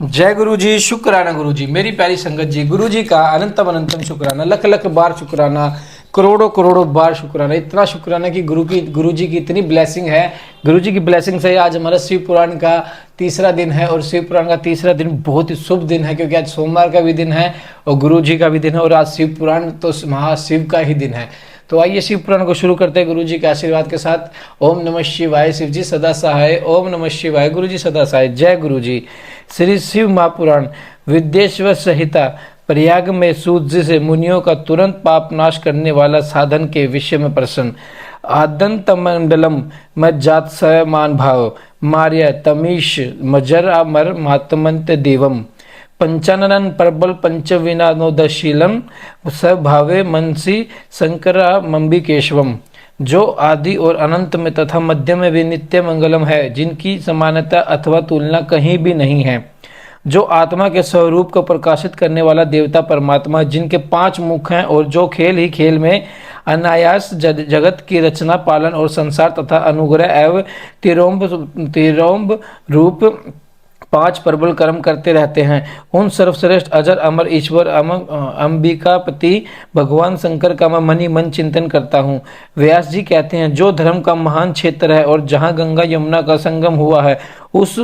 जय गुरु जी, शुक्राना गुरु जी, मेरी प्यारी संगत जी, गुरु जी का अनंतम अनंतम शुक्राना, लख लख बार शुक्राना, करोड़ों करोड़ों बार शुक्राना। इतना शुक्राना कि गुरु जी की इतनी ब्लेसिंग है। गुरु जी की ब्लेसिंग से आज हमारा शिव पुराण का तीसरा दिन है और शिव पुराण का तीसरा दिन बहुत ही शुभ दिन है, क्योंकि आज सोमवार का भी दिन है और गुरु जी का भी दिन है और आज शिव पुराण तो महाशिव का ही दिन है। तो आइए शिव पुराण को शुरू करते हैं गुरु जी के आशीर्वाद के साथ। ओम नमः शिवाय, शिव जी सदा सहाय। ओम नमः शिवाय, गुरु जी सदा सहाय। जय गुरु जी। श्री शिव महापुराण विद्येश्वर संहिता प्रयाग में सूत जी से मुनियों का तुरंत पाप नाश करने वाला साधन के विषय में प्रश्न। आदंत मंडलम मज्जात समान भाव मार्य तमीश मजर अमर महात्मंत देवम पंचानन प्रबल पंचविनानोदशीलम सभावे मनसी शंकरा मम्बिकेशवम। जो आदि और अनंत में तथा मध्य में भी नित्य मंगलम है, जिनकी समानता अथवा तुलना कहीं भी नहीं है। जो आत्मा के स्वरूप को प्रकाशित करने वाला देवता परमात्मा, जिनके 5 मुख हैं और जो खेल ही खेल में अनायास जगत की रचना पालन और संसार तथा अनुग्रह एवं तिरोम्ब रूप 5 प्रबल कर्म करते रहते हैं, उन सर्वश्रेष्ठ अजर अमर ईश्वर अंबिकापति भगवान शंकर का मैं मनी मन चिंतन करता हूँ। व्यास जी कहते हैं, जो धर्म का महान क्षेत्र है और जहाँ गंगा यमुना का संगम हुआ है, उस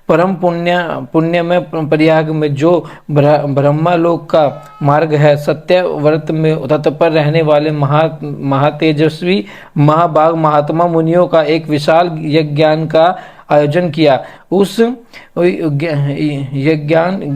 परम पुण्य में प्रयाग में जो ब्रह्मालोक का मार्ग है, सत्य व्रत में तत्पर रहने वाले महातेजस्वी महाभाग महात्मा मुनियों का एक विशाल यज्ञान का आयोजन किया। उस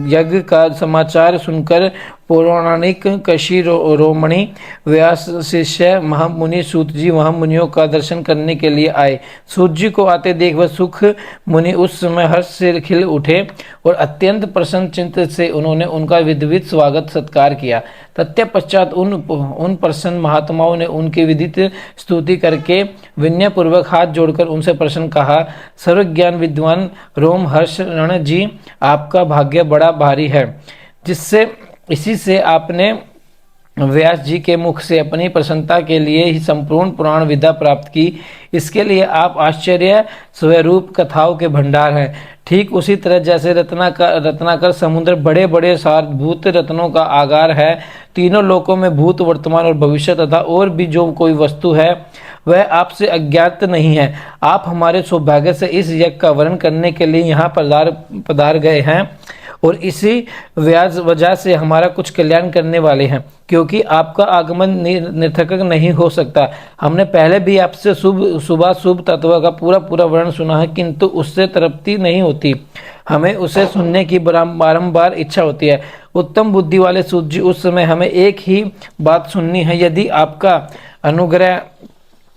यज्ञ का समाचार सुनकर पौराणिक कशी रोमणी व्यास शिष्य महामुनि सूत जी वहां मुनियों का दर्शन करने के लिए आए। सूत जी को आते देख वह सुख मुनि उस समय हर्ष से खिल उठे और अत्यंत प्रसन्न चित्त से उन्होंने उनका विधिवत स्वागत सत्कार किया। तत्पश्चात उन प्रसन्न महात्माओं ने उनकी विधित स्तुति करके विनय पूर्वक हाथ जोड़कर उनसे प्रश्न कहा, सर्वज्ञान विद्वान रोम हर्षण जी, आपका भाग्य बड़ा भारी है, जिससे इसी से आपने व्यास जी के मुख से अपनी प्रसन्नता के लिए ही संपूर्ण पुराण विद्या प्राप्त की। इसके लिए आप आश्चर्य स्वरूप कथाओं के भंडार हैं। ठीक उसी तरह जैसे रत्नाकर समुद्र बड़े बड़े सारभूत रत्नों का आगार है, तीनों लोकों में भूत वर्तमान और भविष्य तथा और भी जो कोई वस्तु है वह आपसे अज्ञात नहीं है। आप हमारे सौभाग्य से इस यज्ञ का वर्णन करने के लिए यहाँ पधार गए हैं और इसी वजह से हमारा कुछ कल्याण करने वाले हैं, क्योंकि आपका आगमन निरर्थक नहीं हो सकता। हमने पहले भी आपसे शुभ तत्व का पूरा वर्णन सुना है, किंतु उससे तृप्ति नहीं होती, हमें उसे सुनने की बारंबार इच्छा होती है। उत्तम बुद्धि वाले सूत जी, उस समय हमें एक ही बात सुननी है। यदि आपका अनुग्रह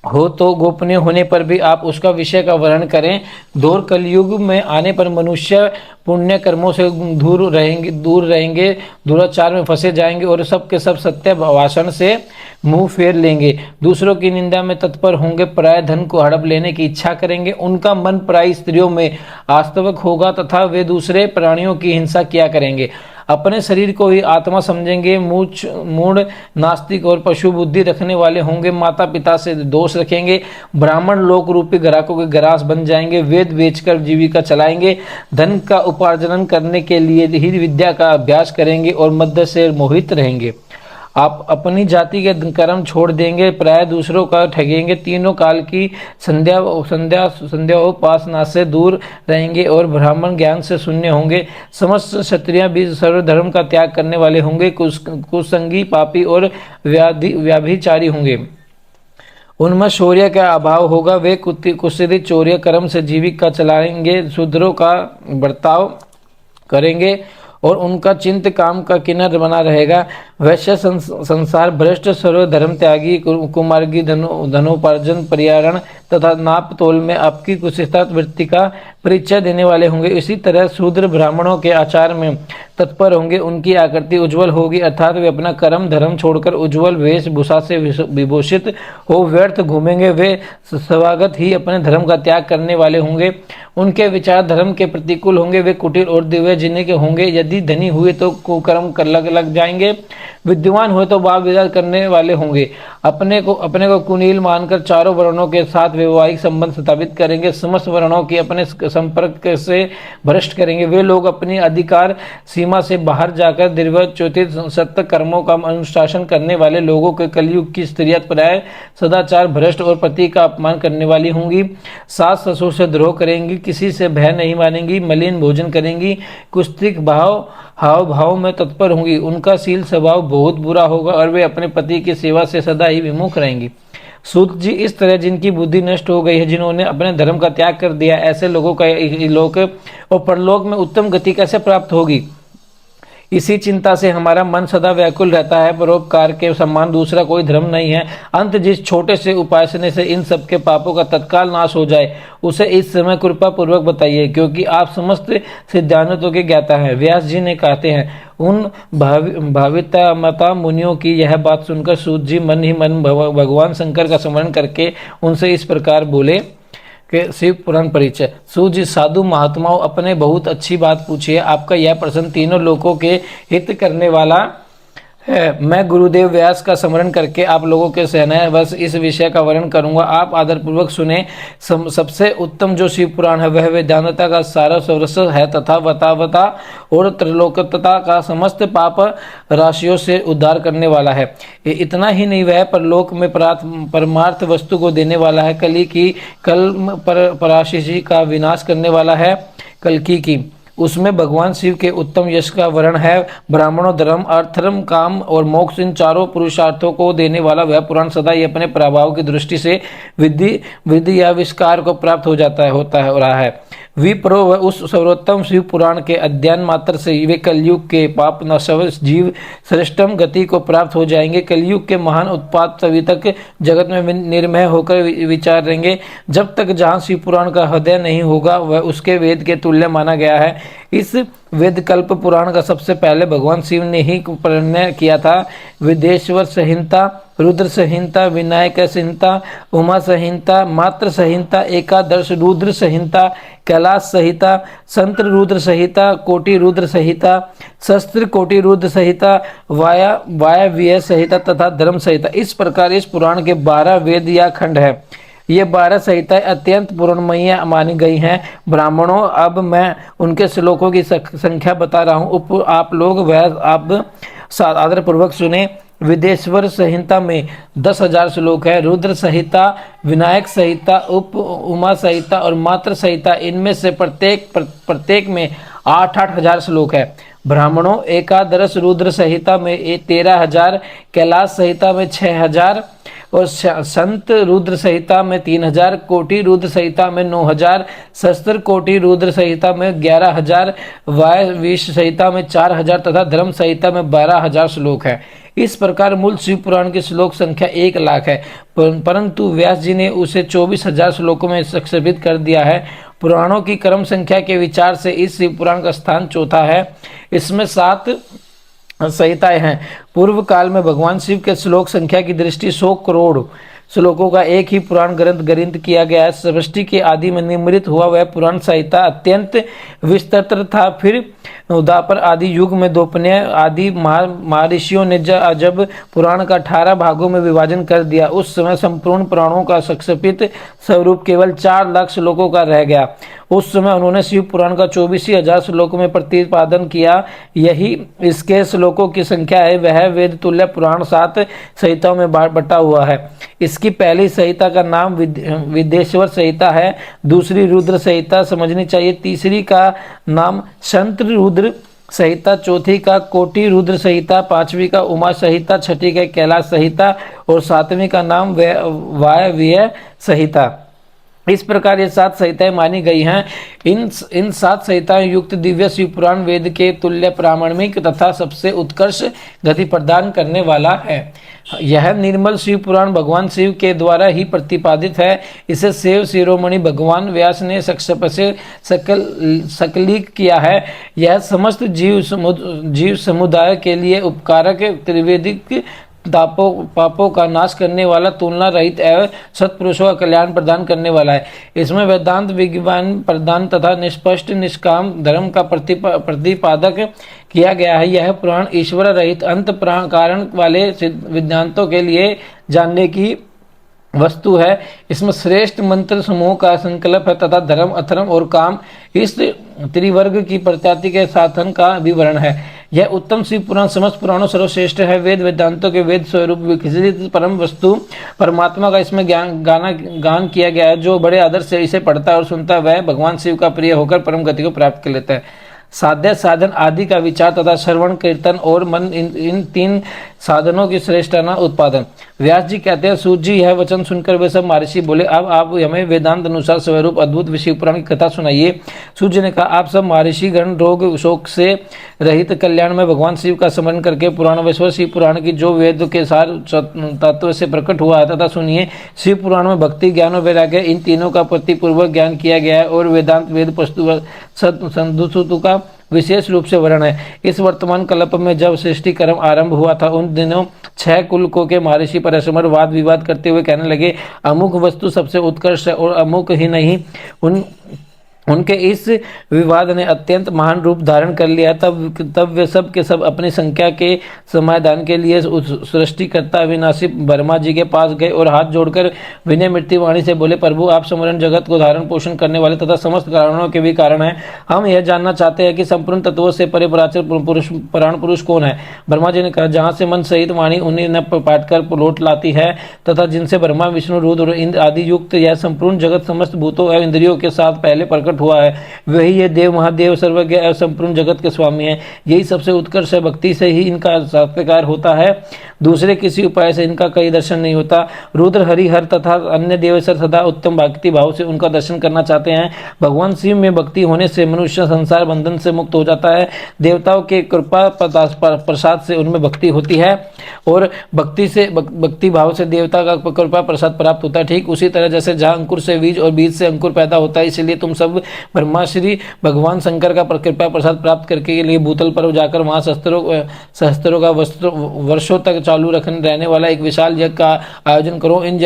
हो तो गोपनीय होने पर भी आप उसका विषय का वर्णन करें। दौर कलयुग में आने पर मनुष्य पुण्य कर्मों से दूर रहेंगे, दुराचार में फंसे जाएंगे और सब के सब सत्य भाषण से मुंह फेर लेंगे, दूसरों की निंदा में तत्पर होंगे, पराय धन को हड़प लेने की इच्छा करेंगे, उनका मन पराई स्त्रियों में आस्तवक होगा तथा वे दूसरे प्राणियों की हिंसा किया करेंगे, अपने शरीर को ही आत्मा समझेंगे, मूढ़ नास्तिक और पशु बुद्धि रखने वाले होंगे, माता पिता से दोष रखेंगे, ब्राह्मण लोक रूपी ग्राहकों के ग्रास बन जाएंगे, वेद बेचकर जीविका चलाएंगे, धन का उपार्जन करने के लिए ही विद्या का अभ्यास करेंगे और मध्य से मोहित रहेंगे। आप अपनी जाति के कर्म छोड़ देंगे, प्राय दूसरों का ठगेंगे, तीनों काल की संध्या उपासना से दूर रहेंगे और ब्राह्मण ज्ञान से शून्य होंगे, समस्त क्षत्रिय भी सर्वधर्म का त्याग करने वाले होंगे, कुसंगी पापी और व्याभिचारी होंगे, उनमें शौर्य का अभाव होगा, वे कुशील चौर्य कर्म से जीविका चलाएंगे, शूद्रों का बर्ताव करेंगे और उनका चिंत काम का किन्नर बना रहेगा, वैश्य संसार भ्रष्ट सर्वधर्म त्यागी कुमार्गी धनोपार्जन पर्यावरण तथा नाप तोल में आपकी कुशिष्टा वृत्ति का परिचय देने वाले होंगे। इसी तरह शूद्र ब्राह्मणों के आचार में तत्पर होंगे, उनकी आकृति उज्जवल होगी, अर्थात वे अपना कर्म धर्म छोड़कर उज्जवल वेशभूषा से विभूषित हो व्यर्थ घूमेंगे। वे स्वागत ही अपने धर्म का त्याग करने वाले होंगे। उनके विचार धर्म के प्रतिकूल होंगे। वे कुटिल और दिव्य जीने के होंगे। यदि धनी हुए तो कुकर्म कर लग जाएंगे, विद्वान हुए तो वाद विवाद करने वाले होंगे। अपने को कुनील मानकर चारों वर्णों के साथ वैवाहिक संबंध स्थापित करेंगे। समस्त वर्णों की अपने संपर्क से भ्रष्ट करेंगे। वे लोग अपनी अधिकार सीमा से बाहर जाकर दीर्घोच्चोतित सत्य कर्मों का अनुशासन करने वाले लोगों के कलयुग की स्त्रियां प्राय सदाचार भ्रष्ट और पति का अपमान करने वाली होंगी। सास ससुर से द्रोह करेंगी, किसी से भय नहीं मानेंगी, मलिन भोजन करेंगी, कुस्तिक हाव भाव में तत्पर होंगी। उनका शील स्वभाव बहुत बुरा होगा और वे अपने पति की सेवा से सदा ही विमुख रहेंगी। सूत जी, इस तरह जिनकी बुद्धि नष्ट हो गई है, जिन्होंने अपने धर्म का त्याग कर दिया, ऐसे लोगों का लोक और परलोक में उत्तम गति कैसे प्राप्त होगी? इसी चिंता से हमारा मन सदा व्याकुल रहता है। परोपकार के सम्मान दूसरा कोई धर्म नहीं है। अंत जिस छोटे से उपासने से इन सब के पापों का तत्काल नाश हो जाए, उसे इस समय कृपा पूर्वक बताइए, क्योंकि आप समस्त सिद्धांतों के ज्ञाता हैं। व्यास जी ने कहते हैं, उन भाविता मुनियों की यह बात सुनकर सूत जी मन ही मन भगवान शंकर का स्मरण करके उनसे इस प्रकार बोले कि शिव पुराण परिचय। सूत जी, साधु महात्माओं, अपने बहुत अच्छी बात पूछी है। आपका यह प्रश्न तीनों लोकों के हित करने वाला है। मैं गुरुदेव व्यास का स्मरण करके आप लोगों के सहनय बस इस विषय का वर्णन करूंगा। आप आदरपूर्वक सुने। सबसे उत्तम जो शिव पुराण है वह वेदांतता का सारा सर्वस्व है तथा वतावता और त्रिलोकता का समस्त पाप राशियों से उद्धार करने वाला है। इतना ही नहीं, वह परलोक में परमार्थ वस्तु को देने वाला है। कली की पराशिषि का विनाश करने वाला है। कल्कि की उसमें भगवान शिव के उत्तम यश का वर्णन है। ब्राह्मणों, धर्म, अर्थर्म, काम और मोक्ष, इन चारों पुरुषार्थों को देने वाला वह पुराण सदा ही अपने प्रभाव की दृष्टि से विधि या विस्कार को प्राप्त होता है रहा है। विप्रो, वह उस सर्वोत्तम शिव पुराण के अध्ययन मात्र से वे कलयुग के पाप नशव जीव श्रेष्ठम गति को प्राप्त हो जाएंगे। कलयुग के महान उत्पाद तभी तक जगत में निर्मय होकर विचारेंगे जब तक जहाँ शिव पुराण का हृदय नहीं होगा, वह उसके वेद के तुल्य माना गया है। इस वेद कल्प पुराण का सबसे पहले भगवान शिव ने ही प्रणय किया था। विदेश्वर संहिता, रुद्र संहिता, विनायक संहिता, उमा संहिता, मात्र संहिता, एकादश रुद्र संहिता, कैलाश संहिता, संत्र रुद्र संहिता, कोटि रुद्र संहिता, शस्त्र कोटि रुद्र संहिता, वायव्य संहिता तथा धर्म संहिता। इस प्रकार इस पुराण के 12 वेद या खंड है। ये 12 संहिताएं अत्यंत पूर्णमयी मानी गई हैं। ब्राह्मणों, अब मैं उनके श्लोकों की संख्या बता रहा हूँ। आप लोग वह आप आदर पूर्वक सुने। विदेश्वर संहिता में 10,000 श्लोक है। रुद्र संहिता, विनायक संहिता, उमा संहिता और मात्र संहिता, इनमें से प्रत्येक में 8-8 हजार श्लोक है। ब्राह्मणों, एकादश रुद्र संहिता में 13,000, कैलाश संहिता में 6,000 और संत रुद्र संहिता में 3,000, कोटि रुद्र संहिता में 9,000, शस्त्र कोटि रुद्र संहिता में 11,000, वायव्य संहिता में 4,000 तथा धर्म संहिता में 12,000 श्लोक है। इस प्रकार मूल शिव पुराण की श्लोक संख्या 1,00,000 है, परंतु व्यास जी ने उसे 24,000 श्लोकों में संक्षेपित कर दिया है। पुराणों की क्रम संख्या के विचार से इस शिव पुराण का स्थान चौथा है। इसमें 7 संहिताएं हैं। पूर्व काल में भगवान शिव के श्लोक संख्या की दृष्टि 100 करोड़ श्लोकों का एक ही पुराण ग्रंथ किया गया है। सृष्टि के आदि में निर्मित हुआ वह पुराण संहिता अत्यंत विस्तृत था। फिर द्वापर आदि युग में दोपन्य आदि महर्षियों ने जब पुराण का 18 भागों में विभाजन कर दिया, उस समय संपूर्ण पुराणों का संक्षेपित स्वरूप केवल 4 लाख श्लोकों का रह गया। उस समय उन्होंने शिव पुराण का 24,000 श्लोकों में प्रतिपादन किया। यही इसके श्लोकों की संख्या है। वह वेद तुल्य पुराण 7 संहिताओं में बटा हुआ है। इसकी पहली संहिता का नाम विदेश्वर संहिता है, दूसरी रुद्र संहिता समझनी चाहिए, तीसरी का नाम संत रुद्र संहिता, चौथी का कोटि रुद्र संहिता, पांचवी का उमा संहिता, छठी का कैलाश संहिता और सातवीं का नाम वायव्य संहिता। इस प्रकार ये 7 संहिताएं मानी गई हैं। इन 7 संहिताएं युक्त दिव्य शिव पुराण वेद के तुल्य प्रामाणिक तथा सबसे उत्कर्ष गति प्रदान करने वाला है। यह निर्मल शिव पुराण भगवान शिव के द्वारा ही प्रतिपादित है। इसे शिव शिरोमणि भगवान व्यास ने संक्षेप से सकलित किया है। यह समस्त जीव समुदाय के लिए उपकारक त्रिवेदिक पापों का नाश करने वाला, तुलना रहित एवं सत्पुरुषों का कल्याण प्रदान करने वाला है। इसमें वेदांत विज्ञान प्रदान तथा निष्पष्ट निष्काम धर्म का प्रतिपादक किया गया है। यह पुराण ईश्वर रहित अंत कारण वाले सिद्धांतों के लिए जानने की वस्तु है। इसमें श्रेष्ठ मंत्र समूह का संकल्प है तथा धर्म, अधर्म और काम इस त्रिवर्ग की प्रत्याति के साधन का विवरण है। यह उत्तम शिव पुराण समस्त पुराणों सर्वश्रेष्ठ है। वेद वेदांतों के वेद स्वरूप विकसित परम वस्तु परमात्मा का इसमें गान किया गया है। जो बड़े आदर से इसे पढ़ता है और सुनता है वह भगवान शिव का प्रिय होकर परम गति को प्राप्त कर लेता है। साध्य साधन आदि का विचार तथा श्रवण कीर्तन और मन इन 3 साधनों की श्रेष्ठता उत्पादन। व्यास जी कहते हैं, सूत जी यह वचन सुनकर वे सब महर्षि बोले, अब आप हमें वेदांत अनुसार स्वरूप अद्भुत शिव पुराण की कथा सुनाइए। सूत जी ने कहा, आप सब महर्षि गण रोग शोक से रहित कल्याण में भगवान शिव का स्मरण करके पुराणवेश्वर शिव पुराण की जो वेद के सार तत्व से प्रकट हुआ है तथा सुनिए। शिव पुराण में भक्ति, ज्ञान और वैराग्य इन तीनों का प्रतिपूर्वक ज्ञान किया गया है और वेदांत वेद पस्तु संधुसुतु का विशेष रूप से वर्णन है। इस वर्तमान कल्प में जब सृष्टि कर्म आरंभ हुआ था उन दिनों 6 कुलकों के महर्षि परस्पर वाद विवाद करते हुए कहने लगे, अमुक वस्तु सबसे उत्कृष्ट है और अमुक ही नहीं। उनके इस विवाद ने अत्यंत महान रूप धारण कर लिया। तब वे सब के सब अपनी संख्या के समाधान के लिए सृष्टिकर्ता अविनाशी ब्रह्मा जी के पास गए और हाथ जोड़कर विनय मृत्यु वाणी से बोले, प्रभु आप समरण जगत को धारण पोषण करने वाले तथा समस्त कारणों के भी कारण हैं। हम यह जानना चाहते हैं कि संपूर्ण तत्वों से परे पराचर पुराण पुरुष कौन है। ब्रह्मा जी ने कहा, जहाँ से मन सहित वाणी उन्हें न पाट कर लौट लाती है तथा जिनसे ब्रह्मा विष्णु रुद्र और इंद्र आदि युक्त यह संपूर्ण जगत समस्त भूतों एवं इंद्रियों के साथ पहले प्रकट हुआ है, वही ये देव महादेव सर्वज्ञ एवं संपूर्ण जगत के स्वामी हैं। यही सबसे उत्कर्ष है। भक्ति से ही इनका साक्षात्कार होता है, दूसरे किसी उपाय से इनका कहीं दर्शन नहीं होता। रुद्र, हरिहर तथा अन्य देवेश्वर सदा उत्तम भक्ति भाव से उनका दर्शन करना चाहते हैं। भगवान शिव में भक्ति होने से मनुष्य संसार बंधन से मुक्त हो जाता है। देवताओं के कृपा प्रसाद से उनमें भक्ति होती है और भक्ति भाव से देवता का कृपा प्रसाद प्राप्त होता है। ठीक उसी तरह जैसे जहाँ अंकुर से बीज और बीज से अंकुर पैदा होता है, इसलिए तुम सब ब्रह्मा श्री भगवान शंकर का कृपा प्रसाद प्राप्त करके लिए भूतल पर जाकर वहां शस्त्रों का वर्षों तक चालू रहने वाला एक विशाल यज्ञ का आयोजन करो। इन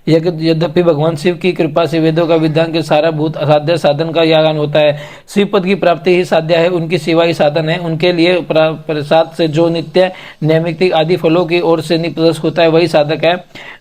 यद्यपि भगवान शिव की कृपा से वेदों का विधान के सारा भूत असाध्य साधन का यागान होता है। शिव पद की प्राप्ति ही साध्य है, उनकी सेवा ही साधन है। उनके लिए प्रसाद से जो नित्य नैमित्तिक आदि फलों की ओर से निप्रदर्श होता है वही साधक है।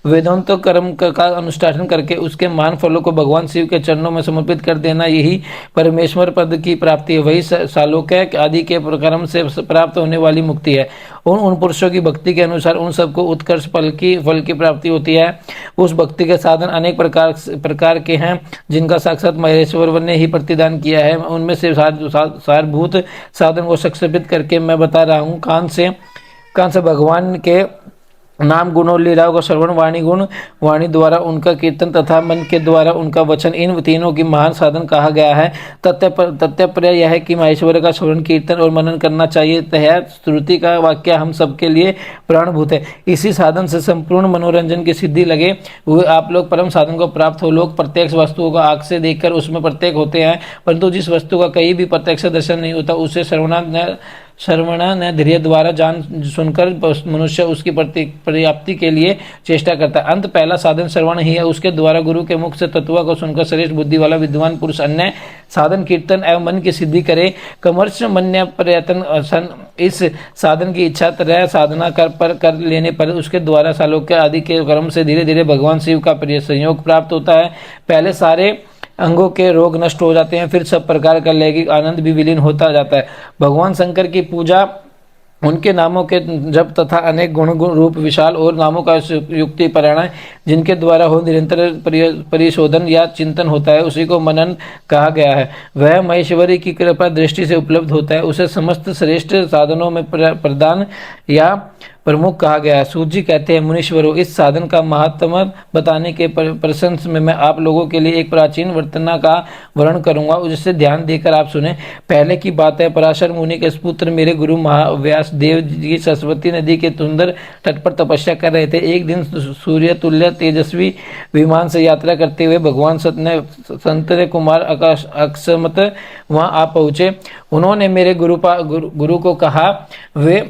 वेदांत कर्म का अनुष्ठान करके उसके महान फलों को भगवान शिव के चरणों में समर्पित कर देना यही परमेश्वर पद की प्राप्ति है। वही सालोक्य आदि के कर्म से प्राप्त होने वाली मुक्ति है। उन पुरुषों की भक्ति के अनुसार उन सबको उत्कर्ष फल की प्राप्ति होती है। उस भक्ति के साधन अनेक प्रकार के हैं जिनका साक्षात महेश्वर ने ही प्रतिदान किया है। उनमें से सारभूत साधन को संक्षेपित करके मैं बता रहा हूँ। कान से भगवान के नाम गुणों लीलाओं का श्रवण, वाणी द्वारा उनका कीर्तन तथा मन के द्वारा उनका वचन, इन तीनों की महान साधन कहा गया है। तथ्य यह है कि महेश्वर का श्रवण कीर्तन और मनन करना चाहिए। तह श्रुति का वाक्य हम सबके लिए प्राणभूत है। इसी साधन से संपूर्ण मनोरंजन की सिद्धि लगे हुए आप लोग परम साधन को प्राप्त हो। लोग प्रत्यक्ष वस्तुओं को आंख से देखकर उसमें प्रत्येक होते हैं, परंतु जिस वस्तु का कहीं भी प्रत्यक्ष दर्शन नहीं होता उसे श्रवण ने धैर्य द्वारा जान सुनकर मनुष्य उसकी प्राप्ति के लिए चेष्टा करता है। अंत पहला साधन श्रवण ही है, उसके द्वारा गुरु के मुख से तत्व को सुनकर श्रेष्ठ बुद्धि वाला विद्वान पुरुष अन्य साधन कीर्तन एवं मन की सिद्धि करे। कमर्ष मन्य प्रयत्न इस साधन की इच्छा तरह साधना कर लेने पर उसके द्वारा सालोक्य आदि के कर्म से धीरे धीरे भगवान शिव का प्रिय संयोग प्राप्त होता है। पहले सारे अंगों के रोग नष्ट हो जाते हैं, फिर सब प्रकार का लैंगिक आनंद भी विलीन होता जाता है। भगवान शंकर की पूजा, उनके नामों के जप तथा अनेक गुण रूप विशाल और नामों का युक्ति पारायण जिनके द्वारा हो निरंतर परिशोधन या चिंतन होता है उसी को मनन कहा गया है। वह महेश्वरी की कृपा दृष्टि से उपलब्ध होता है। उसे समस्त श्रेष्ठ साधनों में प्रदान या प्रमुख कहा गया है। सूत जी कहते हैं, मुनीश्वरों, इस साधन का महात्म्य बताने के प्रशंस में मैं आप लोगों के लिए एक प्राचीन वर्तना का वर्णन करूंगा, जिससे ध्यान देकर आप सुने। पहले की बात है, पराशर मुनि के पुत्र मेरे गुरु महाव्यास देव जी सरस्वती नदी के सुंदर तट पर तपस्या कर रहे थे। एक दिन सूर्य तुल्य तेजस्वी विमान से यात्रा करते हुए भगवान संत कुमार अक्षमत वहां आ पहुंचे। उन्होंने मेरे गुरु को कहा, वे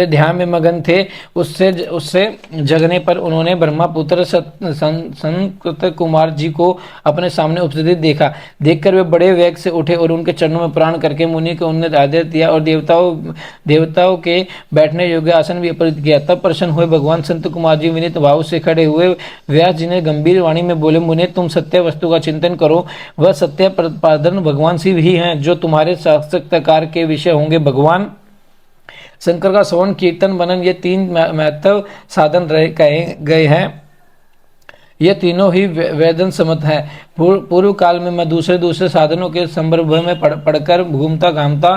ध्यान में मगन थे। उससे जगने पर उन्होंने ब्रह्मपुत्र संत कुमार जी को अपने सामने उपस्थित देखा। देखकर वे बड़े वेग से उठे और उनके चरणों में प्रणाम करके मुनि को उन्हें आदर दिया और देवताओं के बैठने योग्य आसन भी अर्पित किया। तब प्रसन्न हुए भगवान संत कुमार जी विनीत भाव से खड़े हुए। व्यास जी ने गंभीर वाणी में बोले, मुने, तुम सत्य वस्तु का चिंतन करो। वह सत्य प्रतिपादन भगवान शिव ही हैं, जो तुम्हारे साक्षात्कार के विषय होंगे। भगवान शंकर का श्रवण, कीर्तन, मनन, ये तीन महत्व साधन कहे गए हैं। ये तीनों ही वेदन सम्मत है। पूर्व काल में मैं दूसरे साधनों के संदर्भ में पढ़कर घूमता घामता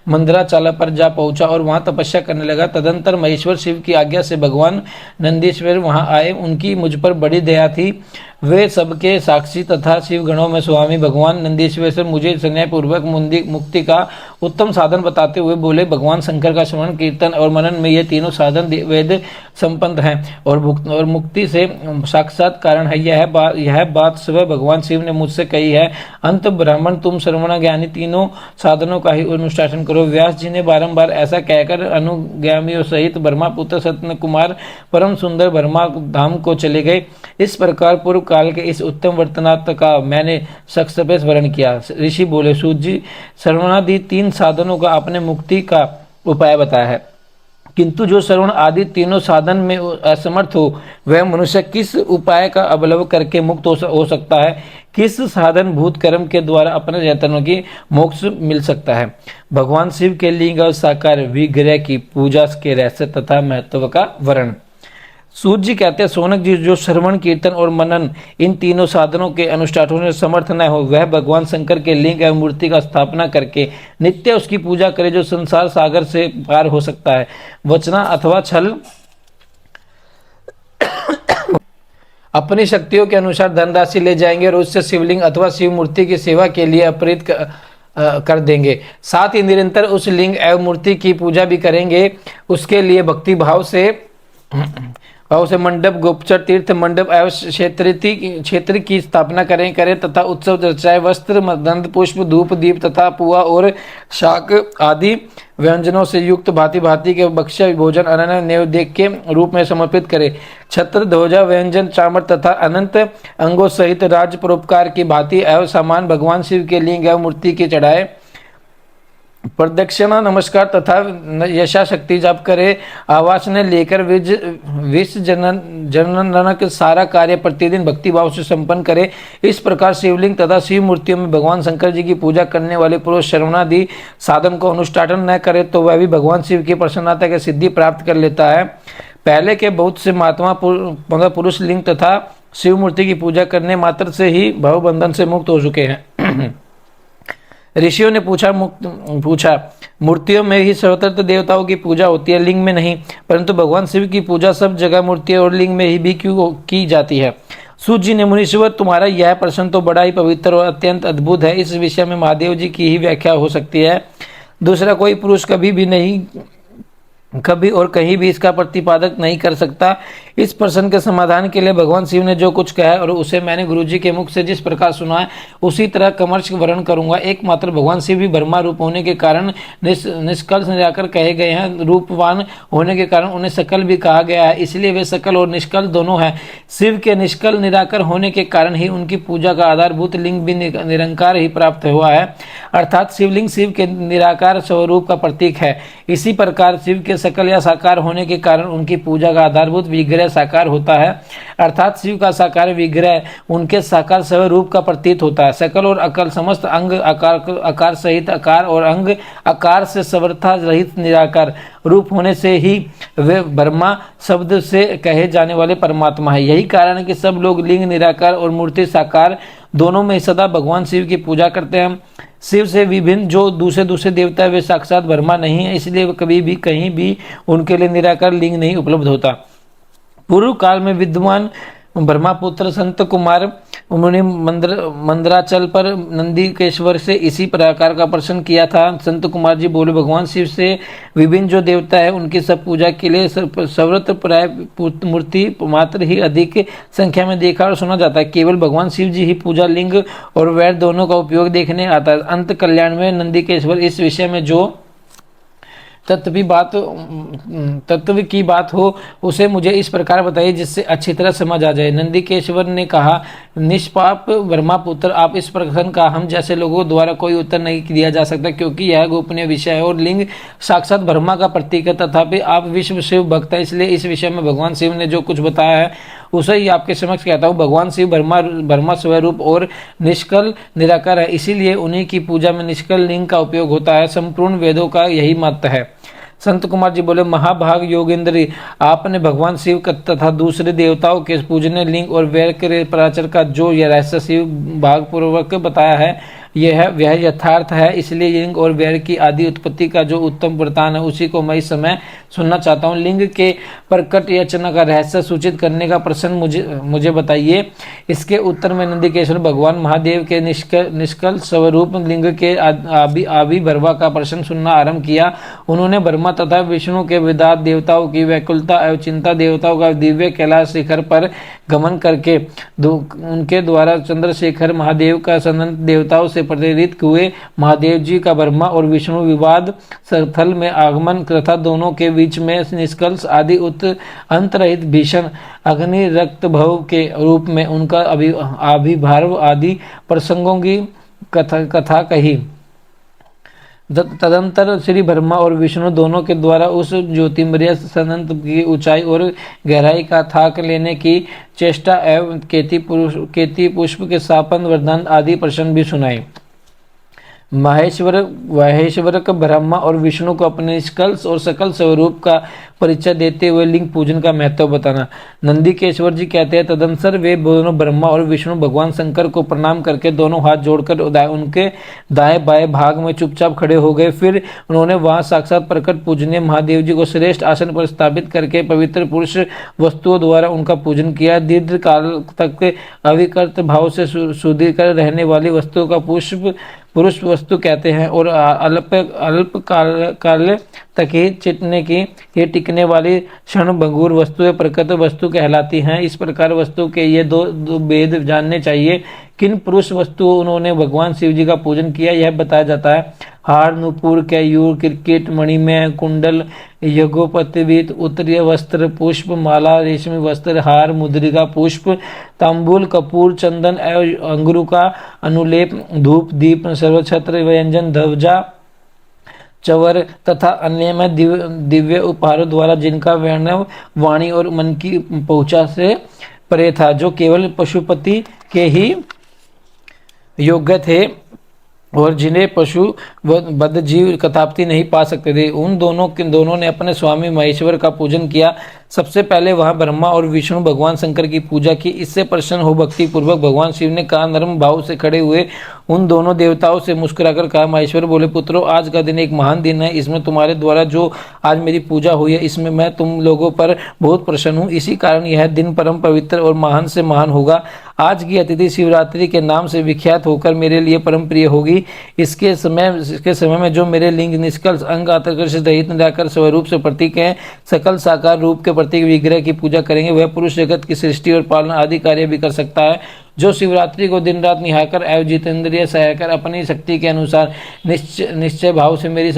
मंदराचल पर जा पहुंचा और वहां तपस्या करने लगा। तदंतर महेश्वर शिव की आज्ञा से भगवान नंदीश्वर वहां आए। उनकी मुझ पर बड़ी दया थी। वे सबके साक्षी तथा शिव गणों में स्वामी भगवान नंदीश्वर से मुझे स्नेहपूर्वक मुक्ति का उत्तम साधन बताते हुए बोले, भगवान शंकर का श्रवण, कीर्तन और मनन में ये तीनों साधन वेद संपन्न हैं और मुक्ति से साक्षात कारण है। यह बात स्वयं भगवान शिव ने मुझसे कही है। अंत ब्राह्मण, तुम श्रवण ज्ञानी तीनों साधनों का ही अनुष्ठान करो। व्यास जी ने बारंबार ऐसा कहकर अनुगामियों सहित ब्रह्मपुत्र सत्य कुमार परम सुंदर ब्रह्मा धाम को चले गए। इस प्रकार पूर्व काल के इस उत्तम वर्तनात् का मैंने संक्षेप वर्णन किया। ऋषि बोले, सूत जी, श्रवणादि तीन साधनों का आपने मुक्ति का उपाय बताया है, किंतु जो श्रवण आदि तीनों साधन में असमर्थ हो, वह मनुष्य किस उपाय का अवलंबन करके मुक्त हो सकता है? किस साधन भूत कर्म के द्वारा अपने चैतन्य की मोक्ष मिल सकता है? भगवान शिव के लिंग और साकार विग्रह की पूजा के रहस्य तथा महत्व का वर्णन। सूत जी कहते हैं, सोनक जी, जो श्रवण, कीर्तन और मनन इन तीनों साधनों के अनुष्ठानों में समर्थ न हो, वह भगवान शंकर के लिंग एवं मूर्ति का स्थापना करके नित्य उसकी पूजा करे, जो संसार सागर से पार हो सकता है। वचना अथवा छल अपनी शक्तियों के अनुसार धनराशि ले जाएंगे और उससे शिवलिंग अथवा शिव मूर्ति की सेवा के लिए प्रेरित कर देंगे। साथ ही निरंतर उस लिंग एवं मूर्ति की पूजा भी करेंगे। उसके लिए भक्ति भाव से मंडप, गोपचर, तीर्थ मंडप एवं क्षेत्र की स्थापना करें तथा उत्सव चर्चाएं, वस्त्र, दंत पुष्प, धूप, दीप तथा पुआ और शाक आदि व्यंजनों से युक्त भांति भांति के भक्ष्य भोजन अनन्य नैवेद्य के रूप में समर्पित करें। छत्र, ध्वजा, व्यंजन, चामर तथा अनंत अंगों सहित राज्य परोपकार की भांति एवं सामान भगवान शिव के लिंग एवं मूर्ति के चढ़ाए। प्रदक्षिणा, नमस्कार तथा यशाशक्ति जाप करे। आवास ने लेकर विष जनन के सारा कार्य प्रतिदिन भक्ति भाव से संपन्न करे। इस प्रकार शिवलिंग तथा शिव मूर्तियों में भगवान शंकर जी की पूजा करने वाले पुरुष श्रवणादि साधन को अनुष्ठान न करे तो वह भी भगवान शिव की प्रसन्नता की सिद्धि प्राप्त कर लेता है। पहले के बहुत से महात्मा पुरुष लिंग तथा शिव मूर्ति की पूजा करने मात्र से ही भवबंधन से मुक्त हो चुके हैं। ऋषियों ने पूछा, मूर्तियों में ही सर्वत्र देवताओं की पूजा होती है, लिंग में नहीं, परंतु भगवान शिव की पूजा सब जगह मूर्तियों और लिंग में ही भी क्यों की जाती है? सूत जी ने, मुनीश्वर, तुम्हारा यह प्रश्न तो बड़ा ही पवित्र और अत्यंत अद्भुत है। इस विषय में महादेव जी की ही व्याख्या हो सकती है। दूसरा कोई पुरुष कभी और कहीं भी इसका प्रतिपादक नहीं कर सकता। इस प्रश्न के समाधान के लिए भगवान शिव ने जो कुछ कहा है और उसे मैंने गुरुजी के मुख से जिस प्रकार सुना है, उसी तरह कमर्ष वर्णन करूंगा। एकमात्र भगवान शिव भी ब्रह्मा रूप होने के कारण निष्कल निराकर कहे गए हैं। रूपवान होने के कारण उन्हें सकल भी कहा गया है, इसलिए वे सकल और निष्कल दोनों हैं। शिव के निष्कल निराकर होने के कारण ही उनकी पूजा का आधारभूत लिंग भी निरंकार ही प्राप्त हुआ है, अर्थात शिवलिंग शिव के निराकार स्वरूप का प्रतीक है। इसी प्रकार शिव के सकल या साकार होने के कारण उनकी पूजा का आधारभूत विग्रह साकार होता है, अर्थात शिव का साकार विग्रह उनके साकार स्वरूप का प्रतीत होता है। सकल और अकल समस्त अंग आकार सहित आकार और अंग आकार से सर्वथा रहित निराकार रूप होने से ही वे ब्रह्मा शब्द से कहे जाने वाले परमात्मा है। यही कारण है कि सब लोग लिंग निराकार और मूर्ति साकार दोनों में सदा भगवान शिव की पूजा करते हैं। शिव से विभिन्न जो दूसरे दूसरे देवता है वे साक्षात ब्रह्मा नहीं है, इसलिए कभी भी कहीं भी उनके लिए निराकार लिंग नहीं उपलब्ध होता। पूर्व काल में विद्वान ब्रह्मपुत्र संत कुमार उन्होंने मंदराचल पर नंदीकेश्वर से इसी प्रकार का प्रश्न किया था। संत कुमार जी बोले, भगवान शिव से विभिन्न जो देवता है उनकी सब पूजा के लिए सर्वत्र प्राय मूर्ति मात्र ही अधिक संख्या में देखा और सुना जाता है। केवल भगवान शिव जी ही पूजा लिंग और वैर दोनों का उपयोग देखने आता है। अंत कल्याण में नंदीकेश्वर इस विषय में जो तत्व की बात हो उसे मुझे इस प्रकार बताइए जिससे अच्छी तरह समझ आ जाए। नंदीकेश्वर ने कहा, निष्पाप ब्रह्मपुत्र, आप इस प्रश्न का हम जैसे लोगों द्वारा कोई उत्तर नहीं दिया जा सकता, क्योंकि यह गोपनीय विषय है और लिंग साक्षात ब्रह्मा का प्रतीक है। तथापि आप विश्व शिव भक्त है, इसलिए इस विषय में भगवान शिव ने जो कुछ बताया है उसे ही आपके समक्ष कहता हूँ। भगवान शिव ब्रह्मा स्वरूप और निष्कल निराकार है, इसीलिए उन्हीं की पूजा में निष्कल लिंग का उपयोग होता है। संपूर्ण वेदों का यही मत है। संत कुमार जी बोले, महाभाग योगेंद्र, आपने भगवान शिव तथा दूसरे देवताओं के पूजने लिंग और वैर के प्राचर का जो यह रहस्य शिव भाग पूर्वक बताया है वह यथार्थ है, इसलिए लिंग और वैर की आदि उत्पत्ति का जो उत्तम वृतांत है उसी को मैं इस समय सुनना चाहता हूँ। लिंग के प्रकट रचना का रहस्य सूचित करने का प्रश्न मुझे बताइए। इसके उत्तर में नंदीकेश्वर भगवान महादेव के निष्कल स्वरूप लिंग के आविर्भाव का प्रश्न सुनना आरंभ किया। उन्होंने ब्रह्मा तथा विष्णु के विदात देवताओं की व्याकुलता एवं चिंता, देवताओं का दिव्य कैलाश शिखर पर गमन करके उनके द्वारा चंद्रशेखर महादेव का संत देवताओं से प्रेरित हुए महादेव जी का ब्रह्मा और विष्णु विवाद स्थल में आगमन तथा दोनों के बीच में निष्कल्ष आदि अंतरहित भीषण अग्नि रक्त भव के रूप में उनका आविर्भाव आदि प्रसंगों की कथा कही। तदंतर श्री ब्रह्मा और विष्णु दोनों के द्वारा उस ज्योतिर्मय संत की ऊंचाई और गहराई का थाक लेने की चेष्टा एवं केती पुष्प के स्थापन वरदान आदि प्रश्न भी सुनाए। महेश्वर ब्रह्मा और विष्णु को अपने निष्कल और सकल स्वरूप का परिचय देते हुए लिंग पूजन का महत्व बताना। नंदीकेश्वर जी कहते हैं, तदनुसार वे दोनों ब्रह्मा और विष्णु भगवान शंकर को प्रणाम करके दोनों हाथ जोड़कर उनके दाएं बाएं भाग में चुपचाप खड़े हो गए। फिर उन्होंने वहां साक्षात प्रकट पूजनीय महादेव जी को श्रेष्ठ आसन पर स्थापित करके पवित्र पुरुष वस्तुओं द्वारा उनका पूजन किया। दीर्घ काल तक अविकृत भाव से शुद्धिकर रहने वाली वस्तुओं का पुरुष वस्तु कहते हैं और अल्प काल तक ही टिकने वाली क्षण भंगुर वस्तुएं प्रकृत वस्तु कहलाती हैं। इस प्रकार वस्तु के ये दो भेद जानने चाहिए। किन पुरुष वस्तुओं उन्होंने भगवान शिव जी का पूजन किया यह बताया जाता है। हार, नूपुर, कैयूर, क्रिकेट, मणिमय, कुंडल, यज्ञोपवीत, उत्तरीय वस्त्र, पुष्प माला, रेशमी वस्त्र, हार, मुद्रिका, पुष्प, तांबूल, कपूर, चंदन एवं अंगुरु का अनुलेप, धूप, दीप, सर्वछत्र, व्यंजन, ध्वजा, चवर तथा अन्य में दिव्य उपहारों द्वारा जिनका वर्णन वाणी और मन की पहुंचा से परे था, जो केवल पशुपति के ही योग्य थे और जिन्हें पशु बद्ध जीव कथापति नहीं पा सकते थे। उन दोनों ने अपने स्वामी महेश्वर का पूजन किया। सबसे पहले वहां ब्रह्मा और विष्णु भगवान शंकर की पूजा की। इससे प्रसन्न हो भक्ति पूर्वक भगवान शिव ने कहा, नर्म भाव से खड़े हुए उन दोनों देवताओं से मुस्कुराकर कहा, महेश्वर बोले, पुत्रों, आज का दिन एक महान दिन है। इसमें तुम्हारे द्वारा जो आज मेरी पूजा हुई है इसमें मैं तुम लोगों पर बहुत प्रसन्न हूँ। इसी कारण यह दिन परम पवित्र और महान से महान होगा। आज की अतिथि शिवरात्रि के नाम से विख्यात होकर मेरे लिए परम प्रिय होगी। इसके समय में जो मेरे लिंग निष्कल अंग आकर्षित रहित निराकार स्वरूप से प्रतीक हैं, सकल साकार रूप के प्रतीक विग्रह की पूजा करेंगे, वह पुरुष जगत की सृष्टि और पालना आदि कार्य भी कर सकता है। जो शिवरात्रि को दिन रात निहाकर एवं जितेंद्रिय सहकर अपनी शक्ति के अनुसार निश्चय भाव से मेरी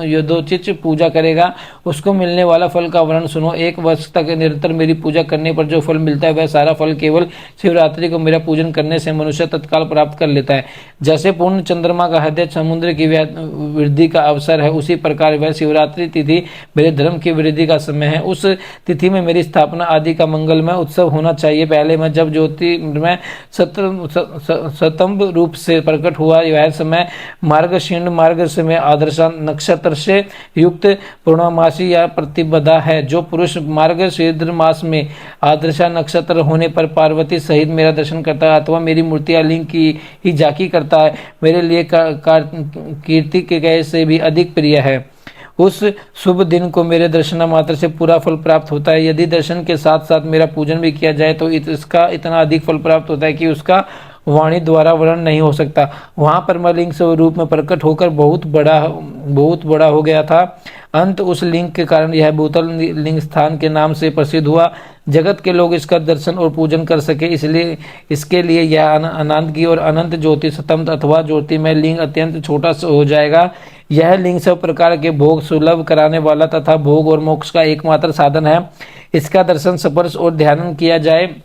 यथोचित पूजा करेगा, उसको मिलने वाला फल का वर्णन सुनो। एक वर्ष तक निरंतर मेरी पूजा करने पर जो फल मिलता है वह सारा फल केवल शिवरात्रि को मेरा पूजन करने से मनुष्य तत्काल प्राप्त कर लेता है। जैसे पूर्ण चंद्रमा का हृदय समुद्र की वृद्धि का अवसर है, उसी प्रकार वह शिवरात्रि तिथि मेरे धर्म की वृद्धि का समय है। उस तिथि में मेरी स्थापना आदि का मंगलमय उत्सव होना चाहिए। पहले मैं जब ज्योतिर्मय स्तंभ रूप से प्रकट हुआ। वह समय मार्गशीर्ण मार्ग में आदर्शा नक्षत्र से युक्त पूर्णमासी या प्रतिपदा है। जो पुरुष मार्गशीर्ण मास में आदर्शा नक्षत्र होने पर पार्वती सहित मेरा दर्शन करता है अथवा मेरी मूर्ति या लिंग की ही झांकी करता है, मेरे लिए कीर्ति के गए से भी अधिक प्रिय है। उस शुभ दिन को मेरे दर्शन मात्र से पूरा फल प्राप्त होता है। यदि दर्शन के साथ साथ मेरा पूजन भी किया जाए तो इसका इतना अधिक फल प्राप्त होता है कि उसका वाणी द्वारा वर्णन नहीं हो सकता। वहां पर मैं लिंग स्वरूप में प्रकट होकर बहुत बड़ा हो गया था। अंत उस लिंग के कारण यह भूतल लिंग स्थान के नाम से प्रसिद्ध हुआ। जगत के लोग इसका दर्शन और पूजन कर सके इसलिए इसके लिए यह अनंत की और अनंत ज्योति स्तंभ अथवा ज्योतिमय लिंग अत्यंत छोटा हो जाएगा। यह लिंग सब प्रकार के भोग सुलभ कराने वाला तथा भोग और मोक्ष का एकमात्र साधन है। इसका दर्शन स्पर्श और ध्यान किया जाए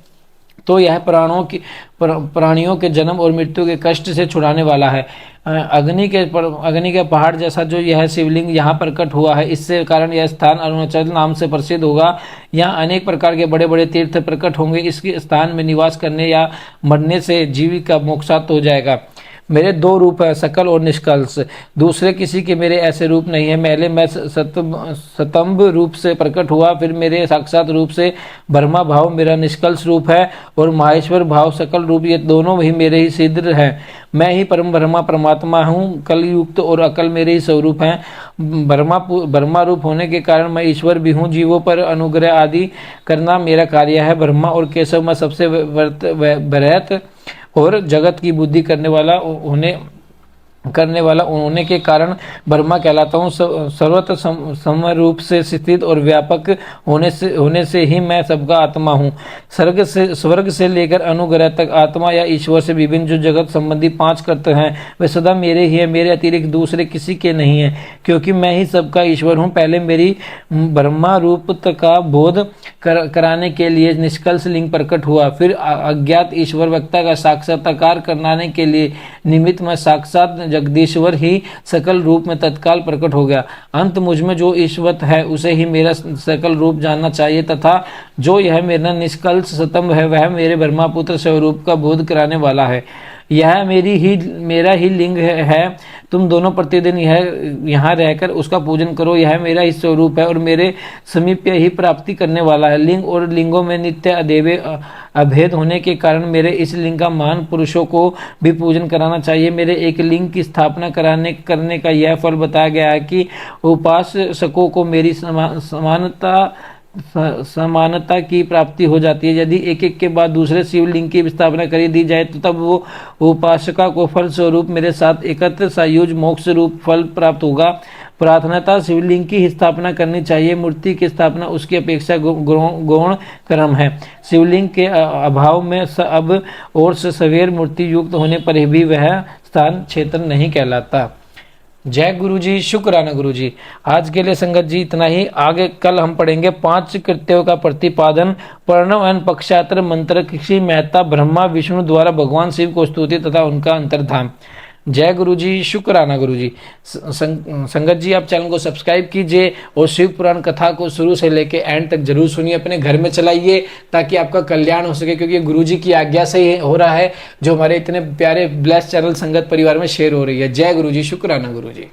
तो यह प्राणियों के जन्म और मृत्यु के कष्ट से छुड़ाने वाला है। अग्नि के पहाड़ जैसा जो यह शिवलिंग यहाँ प्रकट हुआ है, इससे कारण यह स्थान अरुणाचल नाम से प्रसिद्ध होगा। यहाँ अनेक प्रकार के बड़े बड़े तीर्थ प्रकट होंगे। इसके स्थान में निवास करने या मरने से जीव का मोक्षात हो जाएगा। मेरे दो रूप है, सकल और निष्कल्ष। दूसरे किसी के मेरे ऐसे रूप नहीं है। पहले मैं स्तंभ रूप से प्रकट हुआ, फिर मेरे साक्षात रूप से ब्रह्मा भाव मेरा निष्कल्ष रूप है और माहेश्वर भाव सकल रूप, ये दोनों भी मेरे ही सिद्ध हैं। मैं ही परम ब्रह्मा परमात्मा हूँ। कल युक्त और अकल मेरे ही स्वरूप हैं। ब्रह्मा रूप होने के कारण मैं ईश्वर भी हूँ। जीवों पर अनुग्रह आदि करना मेरा कार्य है। ब्रह्मा और केशव मैं सबसे बृहत और जगत की बुद्धि करने वाला होने के कारण ब्रह्मा कहलाता हूँ। सर्वत्र सम रूप से स्थित और व्यापक होने से ही मैं सबका आत्मा हूँ। स्वर्ग से लेकर अनुग्रह तक आत्मा या ईश्वर से विभिन्न जो जगत संबंधी 5 कर्त हैं वे सदा मेरे ही है। मेरे अतिरिक्त दूसरे किसी के नहीं है, क्योंकि मैं ही सबका ईश्वर हूँ। पहले मेरी ब्रह्मा रूप का बोध कराने के लिए निष्कल्ष लिंग प्रकट हुआ, फिर अज्ञात ईश्वर वक्ता का साक्षात्कार कराने के लिए निमित्त में साक्षात जगदीश्वर ही सकल रूप में तत्काल प्रकट हो गया। अंत मुझ में जो ईश्वर है उसे ही मेरा सकल रूप जानना चाहिए, तथा जो यह मेरा निष्कल्ष स्तंभ है वह मेरे ब्रह्मापुत्र स्वरूप का बोध कराने वाला है। यह मेरा ही लिंग है। तुम दोनों प्रतिदिन यहाँ रहकर उसका पूजन करो। यह मेरा ही स्वरूप है और मेरे समीप ही प्राप्ति करने वाला है। लिंग और लिंगों में नित्य अभेद होने के कारण मेरे इस लिंग का महान पुरुषों को भी पूजन कराना चाहिए। मेरे एक लिंग की स्थापना करने का यह फल बताया गया है कि उपासकों को मेरी समानता की प्राप्ति हो जाती है। यदि एक एक के बाद दूसरे शिवलिंग की स्थापना कर दी जाए तो तब वो उपासका को फल स्वरूप मेरे साथ एकत्र सायुज मोक्ष रूप फल प्राप्त होगा। प्रार्थनाता शिवलिंग की स्थापना करनी चाहिए। मूर्ति की स्थापना उसकी अपेक्षा गौण कर्म है। शिवलिंग के अभाव में अब और सवेर मूर्ति युक्त होने पर भी वह स्थान क्षेत्र नहीं कहलाता। जय गुरु जी, शुक्राना गुरु जी। आज के लिए संगत जी इतना ही। आगे कल हम पढ़ेंगे 5 कृत्यों का प्रतिपादन, प्रणव एवं पक्षात्र मंत्र, किसी मेहता ब्रह्मा विष्णु द्वारा भगवान शिव को स्तुति तथा उनका अंतर्धान। जय गुरु जी, शुक्राना गुरु जी। संगत जी आप चैनल को सब्सक्राइब कीजिए और शिव पुराण कथा को शुरू से लेकर एंड तक जरूर सुनिए, अपने घर में चलाइए ताकि आपका कल्याण हो सके, क्योंकि गुरु जी की आज्ञा से ही हो रहा है जो हमारे इतने प्यारे ब्लेस चैनल संगत परिवार में शेयर हो रही है। जय गुरु जी, शुक्राना गुरु जी।